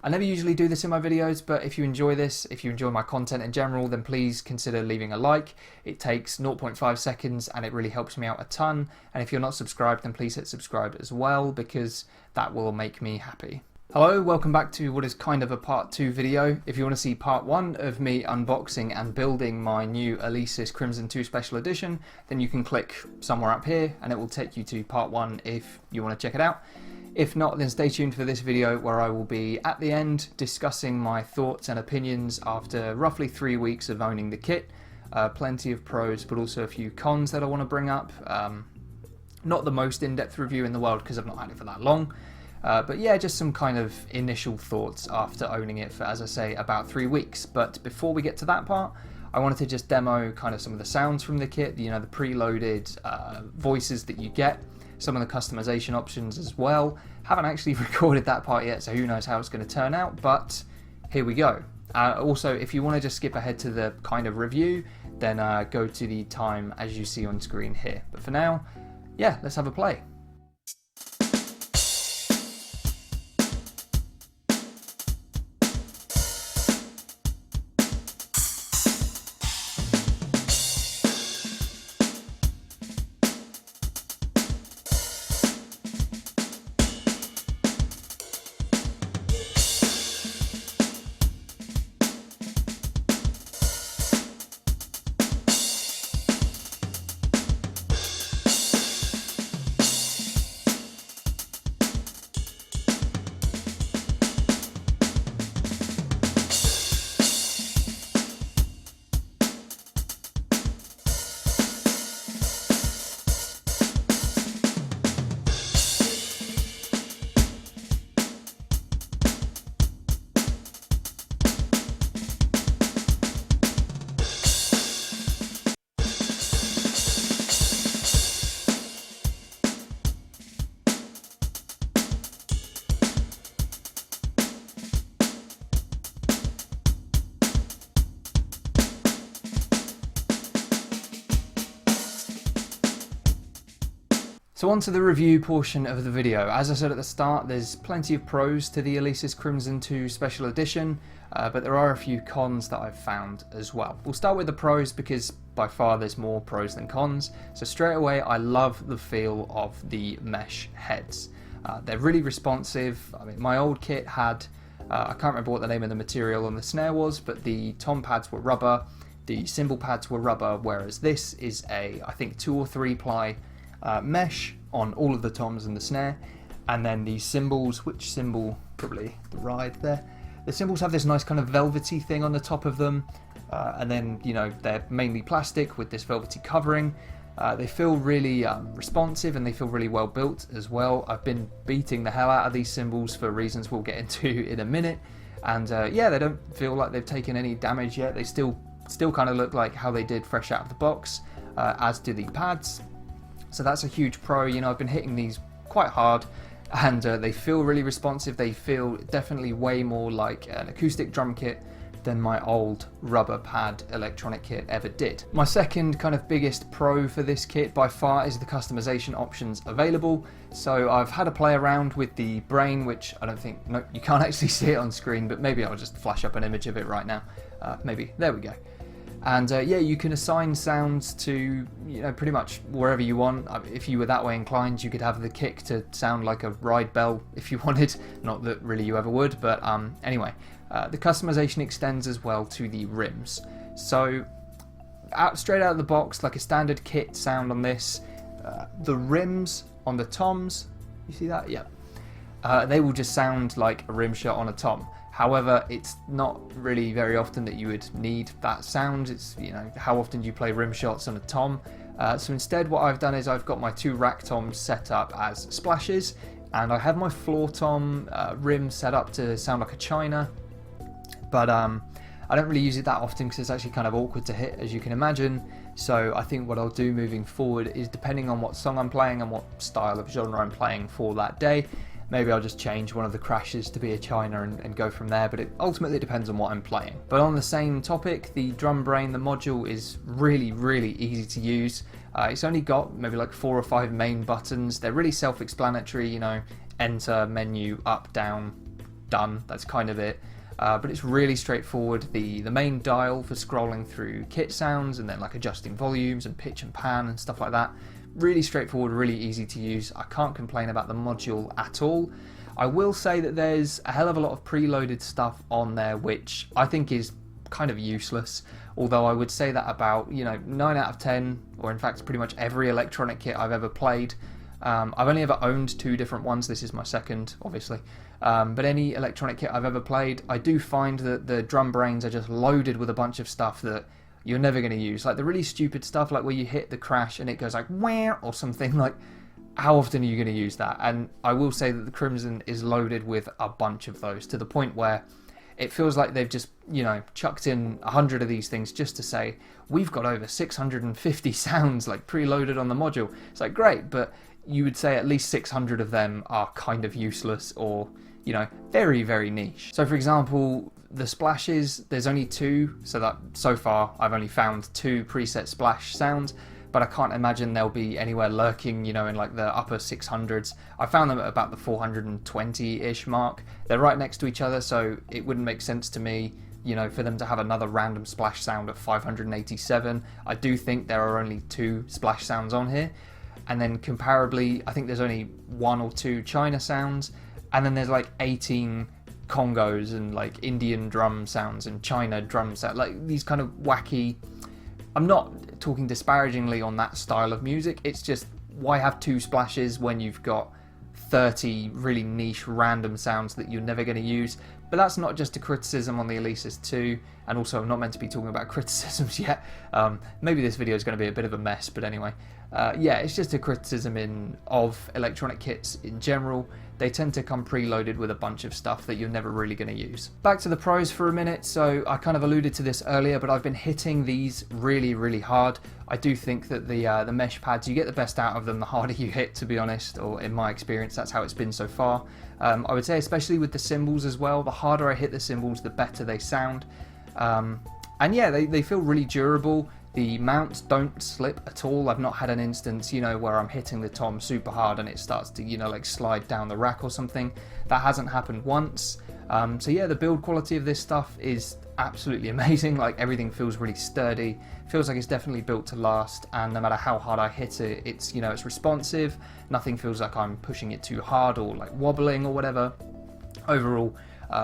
I never usually do this in my videos, but if you enjoy this, if you enjoy my content in general, then please consider leaving a like. It takes 0.5 seconds and it really helps me out a ton. And if you're not subscribed, then please hit subscribe as well, because that will make me happy. Hello, welcome back to what is kind of a part 2 video. If you want to see part 1 of me unboxing and building my new Alesis Crimson 2 Special Edition, then you can click somewhere up here and it will take you to part 1 if you want to check it out. If not, then stay tuned for this video where I will be at the end discussing my thoughts and opinions after roughly 3 weeks of owning the kit. Plenty of pros, but also a few cons that I want to bring up. Not the most in-depth review in the world because I've not had it for that long. But yeah, just some kind of initial thoughts after owning it for, as I say, about 3 weeks. But before we get to that part, I wanted to just demo kind of some of the sounds from the kit, you know, the preloaded voices that you get, some of the customization options as well. Haven't actually recorded that part yet, so who knows how it's going to turn out, but here we go. Also, if you want to just skip ahead to the kind of review, then go to the time as you see on screen here. But for now, yeah, let's have a play. So on to the review portion of the video. As I said at the start, there's plenty of pros to the Alesis Crimson 2 Special Edition, but there are a few cons that I've found as well. We'll start with the pros because by far there's more pros than cons. So straight away, I love the feel of the mesh heads. They're really responsive. I mean, my old kit had, I can't remember what the name of the material on the snare was, but the tom pads were rubber, the cymbal pads were rubber, whereas this is a, I think, 2 or 3 ply mesh on all of the toms and the snare, and then the cymbals, which cymbal, probably the ride there, the cymbals have this nice kind of velvety thing on the top of them, and then, you know, they're mainly plastic with this velvety covering. They feel really responsive and they feel really well built as well. I've been beating the hell out of these cymbals for reasons we'll get into in a minute, and yeah, they don't feel like they've taken any damage yet. They still kind of look like how they did fresh out of the box, as do the pads. So that's a huge pro. You know, I've been hitting these quite hard and they feel really responsive. They feel definitely way more like an acoustic drum kit than my old rubber pad electronic kit ever did. My second kind of biggest pro for this kit by far is the customization options available. So I've had a play around with the brain, which I don't think, no, you can't actually see it on screen, but maybe I'll just flash up an image of it right now. Maybe, there we go. And yeah, you can assign sounds to, you know, pretty much wherever you want. If you were that way inclined, you could have the kick to sound like a ride bell if you wanted. Not that really you ever would, but anyway. The customization extends as well to the rims. So straight out of the box, like a standard kit sound on this, the rims on the toms, you see that? Yeah. They will just sound like a rim shot on a tom. However, it's not really very often that you would need that sound. It's, you know, how often do you play rim shots on a tom? So instead what I've done is I've got my 2 rack toms set up as splashes, and I have my floor tom rim set up to sound like a china, but I don't really use it that often because it's actually kind of awkward to hit, as you can imagine. So I think what I'll do moving forward is, depending on what song I'm playing and what style of genre I'm playing for that day, maybe I'll just change one of the crashes to be a china and go from there, but it ultimately depends on what I'm playing. But on the same topic, the drum brain, the module, is really, really easy to use. It's only got maybe like 4 or 5 main buttons. They're really self-explanatory, you know, enter, menu, up, down, done. That's kind of it. But it's really straightforward. The main dial for scrolling through kit sounds and then like adjusting volumes and pitch and pan and stuff like that. Really straightforward, really easy to use. I can't complain about the module at all. I will say that there's a hell of a lot of preloaded stuff on there which I think is kind of useless, although I would say that about 9 out of 10, or in fact pretty much every electronic kit I've ever played. I've only ever owned 2 different ones. This is my second, obviously. But any electronic kit I've ever played, I do find that the drum brains are just loaded with a bunch of stuff that you're never going to use. Like the really stupid stuff, like where you hit the crash and it goes like where or something. Like, how often are you going to use that? And I will say that the Crimson is loaded with a bunch of those, to the point where it feels like they've just, chucked in 100 of these things just to say, we've got over 650 sounds like preloaded on the module. It's like, great, but you would say at least 600 of them are kind of useless or, very, very niche. So for example, the splashes, there's only 2, so far I've only found 2 preset splash sounds, but I can't imagine they'll be anywhere lurking, in like the upper 600s. I found them at about the 420-ish mark. They're right next to each other, so it wouldn't make sense to me, for them to have another random splash sound at 587. I do think there are only 2 splash sounds on here. And then comparably, I think there's only 1 or 2 China sounds, and then there's like 18 congos and like Indian drum sounds and China drum sounds, like these kind of wacky. I'm not talking disparagingly on that style of music, it's just, why have 2 splashes when you've got 30 really niche random sounds that you're never going to use? But that's not just a criticism on the Alesis 2, and also I'm not meant to be talking about criticisms yet. Maybe this video is going to be a bit of a mess, but anyway. Yeah, it's just a criticism of electronic kits in general. They tend to come preloaded with a bunch of stuff that you're never really going to use. Back to the pros for a minute. So I kind of alluded to this earlier, but I've been hitting these really, really hard. I do think that the mesh pads, you get the best out of them the harder you hit, to be honest, or in my experience, that's how it's been so far. I would say especially with the cymbals as well, the harder I hit the cymbals, the better they sound. And yeah, they feel really durable. The mounts don't slip at all. I've not had an instance, where I'm hitting the tom super hard and it starts to, like slide down the rack or something. That hasn't happened once. So yeah, the build quality of this stuff is absolutely amazing. Like, everything feels really sturdy. Feels like it's definitely built to last, and no matter how hard I hit it, it's, it's responsive. Nothing feels like I'm pushing it too hard or like wobbling or whatever. Overall,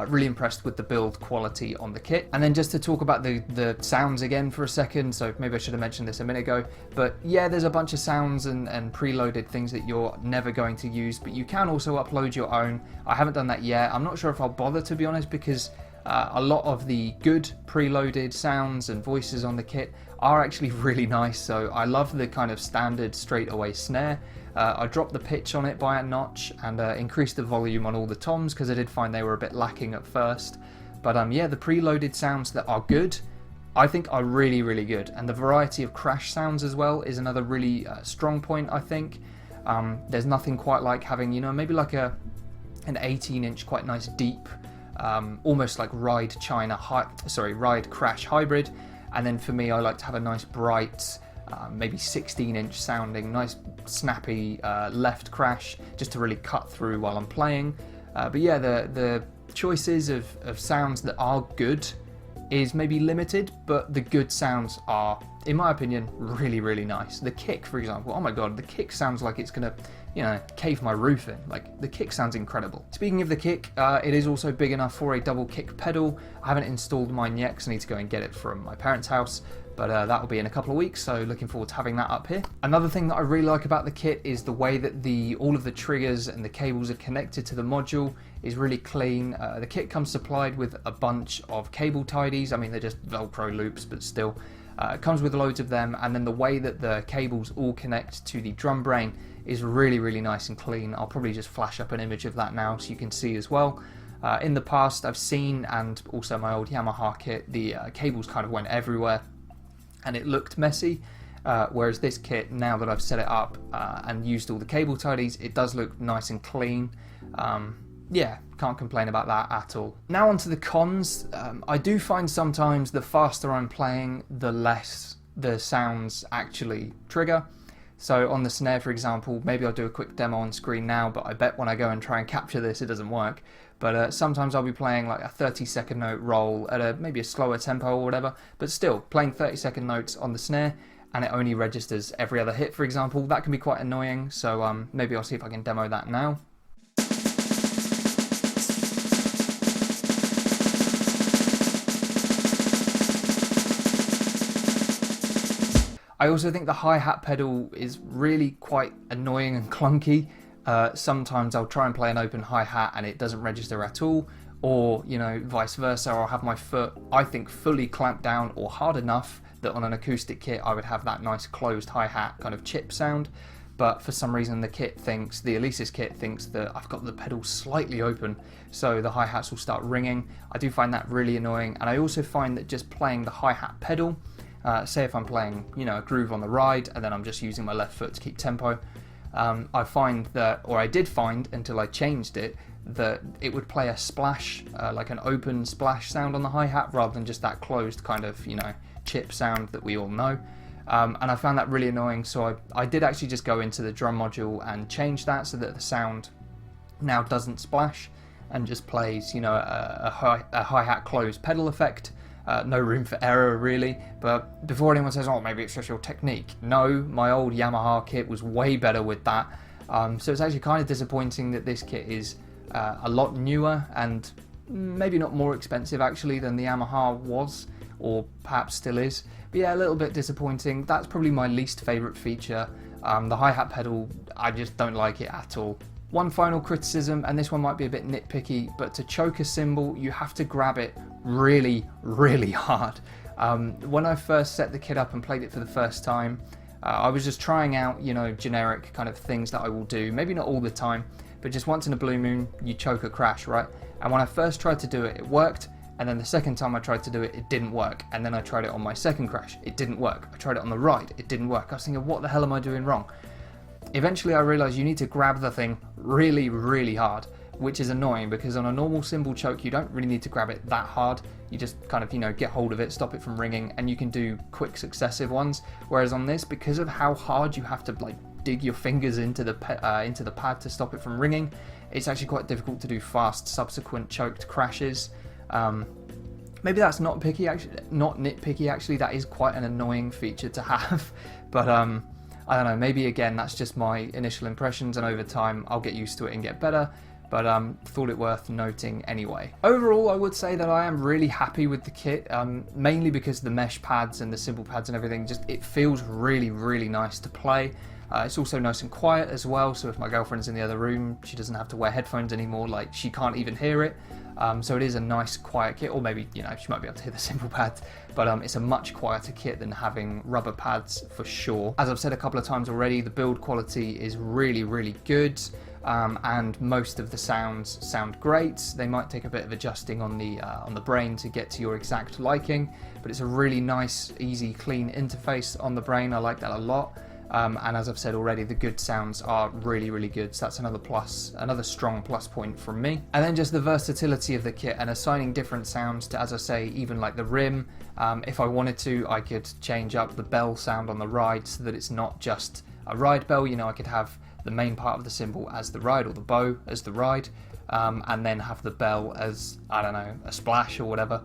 really impressed with the build quality on the kit. And then just to talk about the sounds again for a second, so maybe I should have mentioned this a minute ago, but yeah, there's a bunch of sounds and preloaded things that you're never going to use, but you can also upload your own. I haven't done that yet. I'm not sure if I'll bother, to be honest, because a lot of the good preloaded sounds and voices on the kit are actually really nice. So I love the kind of standard straightaway snare. I dropped the pitch on it by a notch and increased the volume on all the toms because I did find they were a bit lacking at first. But yeah, the preloaded sounds that are good, I think are really, really good. And the variety of crash sounds as well is another really strong point, I think. There's nothing quite like having, maybe like an 18-inch quite nice deep, almost like Ride Crash hybrid. And then for me, I like to have a nice bright, maybe 16-inch sounding, nice snappy left crash, just to really cut through while I'm playing. But yeah, the choices of sounds that are good is maybe limited, but the good sounds are, in my opinion, really, really nice. The kick, for example, oh my god, the kick sounds like it's gonna, cave my roof in. Like, the kick sounds incredible. Speaking of the kick, it is also big enough for a double kick pedal. I haven't installed mine yet because I need to go and get it from my parents' house, but that will be in a couple of weeks, so looking forward to having that up here. Another thing that I really like about the kit is the way that all of the triggers and the cables are connected to the module is really clean. The kit comes supplied with a bunch of cable tidies. I mean, they're just Velcro loops, but still. It comes with loads of them, and then the way that the cables all connect to the drum brain is really, really nice and clean. I'll probably just flash up an image of that now so you can see as well. In the past, I've seen, and also my old Yamaha kit, the cables kind of went everywhere and it looked messy. Whereas this kit, now that I've set it up and used all the cable tidies, it does look nice and clean. Yeah, can't complain about that at all. Now onto the cons. I do find sometimes the faster I'm playing, the less the sounds actually trigger. So on the snare, for example, maybe I'll do a quick demo on screen now, but I bet when I go and try and capture this, it doesn't work. But sometimes I'll be playing like a 30-second note roll at maybe a slower tempo or whatever, but still playing 30-second notes on the snare, and it only registers every other hit, for example. That can be quite annoying, so maybe I'll see if I can demo that now. I also think the hi-hat pedal is really quite annoying and clunky. Sometimes I'll try and play an open hi-hat and it doesn't register at all, or you know, vice versa. I'll have my foot, I think, fully clamped down or hard enough that on an acoustic kit I would have that nice closed hi-hat kind of chip sound, but for some reason the Alesis kit thinks that I've got the pedal slightly open, so the hi-hats will start ringing. I do find that really annoying, and I also find that just playing the hi-hat pedal, say if I'm playing, you know, a groove on the ride and then I'm just using my left foot to keep tempo, I find that, or I did find until I changed it, that it would play a splash, like an open splash sound on the hi-hat rather than just that closed kind of, you know, chip sound that we all know. And I found that really annoying, so I did actually just go into the drum module and change that so that the sound now doesn't splash and just plays, you know, a hi-hat closed pedal effect. No room for error really, but before anyone says, oh, maybe it's just your technique, no, my old Yamaha kit was way better with that. So it's actually kind of disappointing that this kit is a lot newer and maybe not more expensive actually than the Yamaha was, or perhaps still is. But yeah, a little bit disappointing. That's probably my least favourite feature. The hi-hat pedal, I just don't like it at all. One final criticism, and this one might be a bit nitpicky, but to choke a cymbal, you have to grab it really, really hard. When I first set the kit up and played it for the first time, I was just trying out, you know, generic kind of things that I will do, maybe not all the time, but just once in a blue moon, you choke a crash, right? And when I first tried to do it, it worked, and then the second time I tried to do it, it didn't work, and then I tried it on my second crash, it didn't work. I tried it on the ride, it didn't work. I was thinking, what the hell am I doing wrong? Eventually I realised you need to grab the thing really, really hard, which is annoying because on a normal cymbal choke you don't really need to grab it that hard. You just kind of, you know, get hold of it, stop it from ringing, and you can do quick successive ones. Whereas on this, because of how hard you have to like dig your fingers into the pad to stop it from ringing, it's actually quite difficult to do fast subsequent choked crashes. Maybe that's not nitpicky actually, that is quite an annoying feature to have, but I don't know, maybe again that's just my initial impressions, and over time I'll get used to it and get better, but thought it worth noting anyway. Overall, I would say that I am really happy with the kit, mainly because the mesh pads and the cymbal pads and everything, just it feels really, really nice to play. It's also nice and quiet as well, so if my girlfriend's in the other room, she doesn't have to wear headphones anymore, like she can't even hear it. So it is a nice quiet kit, or maybe, you know, she might be able to hear the cymbal pads, but it's a much quieter kit than having rubber pads for sure. As I've said a couple of times already, the build quality is really, really good, and most of the sounds sound great. They might take a bit of adjusting on the brain to get to your exact liking, but it's a really nice, easy, clean interface on the brain. I like that a lot. And as I've said already, the good sounds are really, really good, so that's another strong plus point from me. And then just the versatility of the kit and assigning different sounds to, as I say, even like the rim. If I wanted to, I could change up the bell sound on the ride so that it's not just a ride bell. You know, I could have the main part of the cymbal as the ride, or the bow as the ride, and then have the bell as, I don't know, a splash or whatever.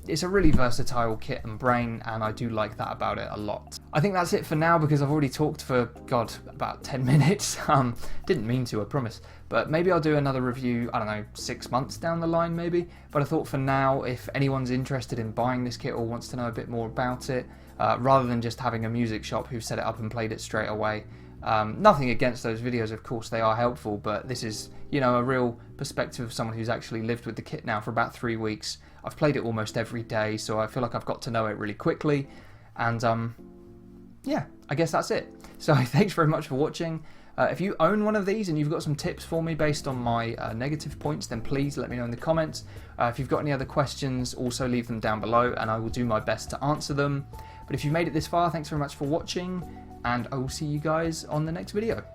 It's a really versatile kit and brain, and I do like that about it a lot. I think that's it for now because I've already talked for, God, about 10 minutes. Didn't mean to, I promise. But maybe I'll do another review, I don't know, 6 months down the line maybe. But I thought for now, if anyone's interested in buying this kit or wants to know a bit more about it, rather than just having a music shop who set it up and played it straight away, nothing against those videos, of course, they are helpful, but this is, you know, a real perspective of someone who's actually lived with the kit now for about 3 weeks. I've played it almost every day, so I feel like I've got to know it really quickly, and yeah, I guess that's it. So thanks very much for watching. If you own one of these and you've got some tips for me based on my negative points, then please let me know in the comments. If you've got any other questions, also leave them down below and I will do my best to answer them. But if you've made it this far, thanks very much for watching, and I will see you guys on the next video.